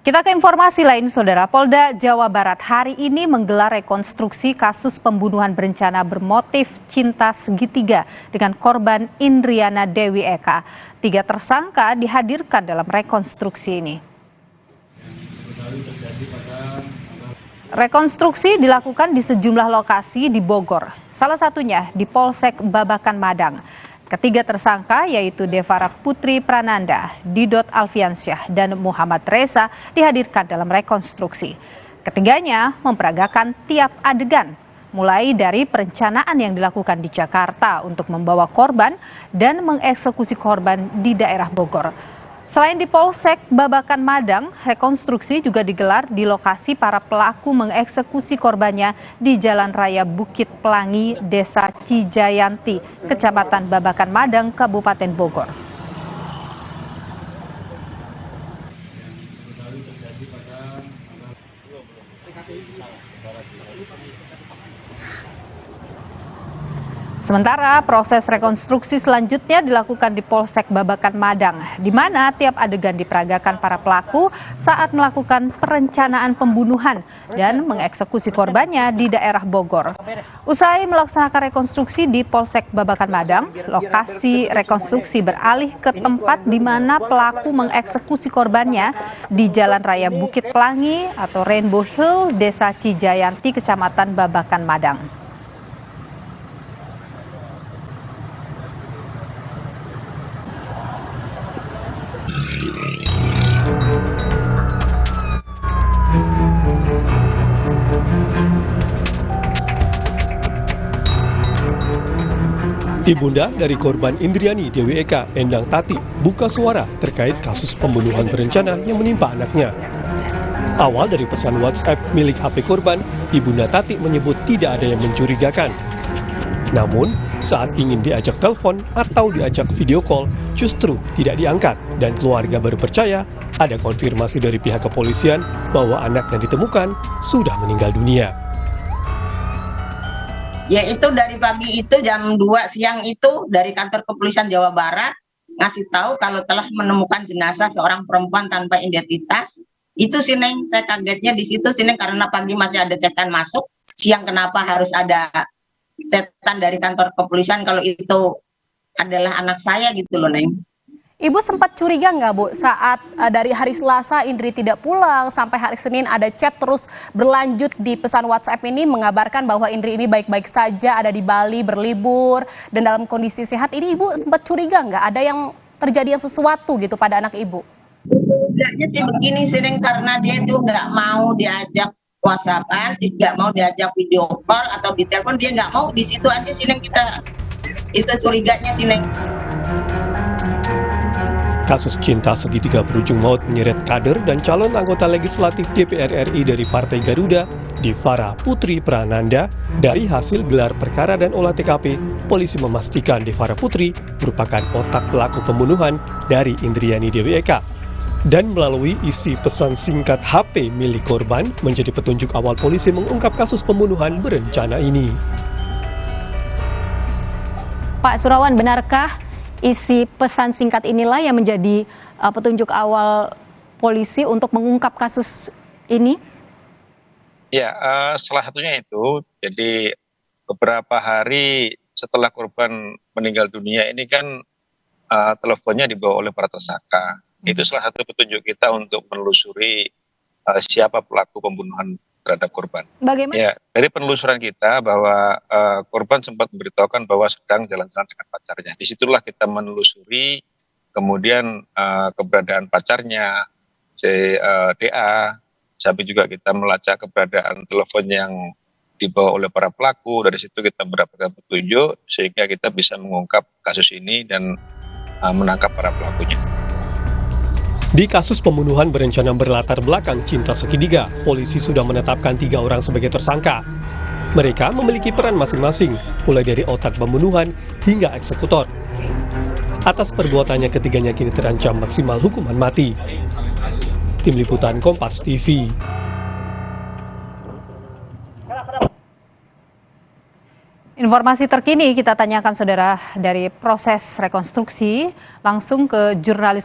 Kita ke informasi lain, Saudara. Polda Jawa Barat hari ini menggelar rekonstruksi kasus pembunuhan berencana bermotif cinta segitiga dengan korban Indriana Dewi Eka. 3 tersangka dihadirkan dalam rekonstruksi ini. Rekonstruksi dilakukan di sejumlah lokasi di Bogor, salah satunya di Polsek Babakan Madang. Ketiga tersangka yaitu Devara Putri Prananda, Didot Alfiansyah, dan Muhammad Reza dihadirkan dalam rekonstruksi. Ketiganya memperagakan tiap adegan, mulai dari perencanaan yang dilakukan di Jakarta untuk membawa korban dan mengeksekusi korban di daerah Bogor. Selain di Polsek Babakan Madang, rekonstruksi juga digelar di lokasi para pelaku mengeksekusi korbannya di Jalan Raya Bukit Pelangi, Desa Cijayanti, Kecamatan Babakan Madang, Kabupaten Bogor. Sementara proses rekonstruksi selanjutnya dilakukan di Polsek Babakan Madang, di mana tiap adegan diperagakan para pelaku saat melakukan perencanaan pembunuhan dan mengeksekusi korbannya di daerah Bogor. Usai melaksanakan rekonstruksi di Polsek Babakan Madang, lokasi rekonstruksi beralih ke tempat di mana pelaku mengeksekusi korbannya di Jalan Raya Bukit Pelangi atau Rainbow Hill, Desa Cijayanti, Kecamatan Babakan Madang. Ibunda dari korban Indriani Dewi Eka, Endang Tati, buka suara terkait kasus pembunuhan berencana yang menimpa anaknya. Awal dari pesan WhatsApp milik HP korban, Ibunda Tati menyebut tidak ada yang mencurigakan. Namun, saat ingin diajak telepon atau diajak video call, justru tidak diangkat dan keluarga baru percaya ada konfirmasi dari pihak kepolisian bahwa anak yang ditemukan sudah meninggal dunia. Yaitu dari pagi itu jam 2 siang itu dari kantor kepolisian Jawa Barat ngasih tahu kalau telah menemukan jenazah seorang perempuan tanpa identitas. Itu sih Neng, saya kagetnya di situ sih Neng, karena pagi masih ada cetan masuk, siang kenapa harus ada cetan dari kantor kepolisian kalau itu adalah anak saya gitu loh Neng. Ibu sempat curiga nggak Bu saat dari hari Selasa Indri tidak pulang sampai hari Senin ada chat terus berlanjut di pesan WhatsApp ini mengabarkan bahwa Indri ini baik-baik saja ada di Bali berlibur dan dalam kondisi sehat. Ini Ibu sempat curiga nggak ada yang terjadi yang sesuatu gitu pada anak Ibu? Tidaknya sih begini sih Neng, karena dia itu nggak mau diajak WhatsAppan, tidak mau diajak video call atau di telepon, dia nggak mau, di situ aja sih Neng kita itu curiganya sih Neng. Kasus cinta segitiga berujung maut menyeret kader dan calon anggota legislatif DPR RI dari Partai Garuda, Devara Putri Prananda. Dari hasil gelar perkara dan olah TKP, polisi memastikan Devara Putri merupakan otak pelaku pembunuhan dari Indriani Dewi Eka. Dan melalui isi pesan singkat HP milik korban menjadi petunjuk awal polisi mengungkap kasus pembunuhan berencana ini. Pak Surawan, benarkah isi pesan singkat inilah yang menjadi petunjuk awal polisi untuk mengungkap kasus ini? Ya, salah satunya itu, jadi beberapa hari setelah korban meninggal dunia ini kan teleponnya dibawa oleh para tersangka. Itu salah satu petunjuk kita untuk menelusuri siapa pelaku pembunuhan terhadap korban. Bagaimana? Ya, dari penelusuran kita bahwa korban sempat memberitahukan bahwa sedang jalan-jalan dengan pacarnya. Disitulah kita menelusuri, kemudian keberadaan pacarnya, DA, sampai juga kita melacak keberadaan telepon yang dibawa oleh para pelaku. Dari situ kita mendapatkan petunjuk sehingga kita bisa mengungkap kasus ini dan menangkap para pelakunya. Di kasus pembunuhan berencana berlatar belakang cinta segitiga, polisi sudah menetapkan 3 orang sebagai tersangka. Mereka memiliki peran masing-masing, mulai dari otak pembunuhan hingga eksekutor. Atas perbuatannya ketiganya kini terancam maksimal hukuman mati. Tim Liputan Kompas TV. Informasi terkini kita tanyakan Saudara dari proses rekonstruksi langsung ke jurnalis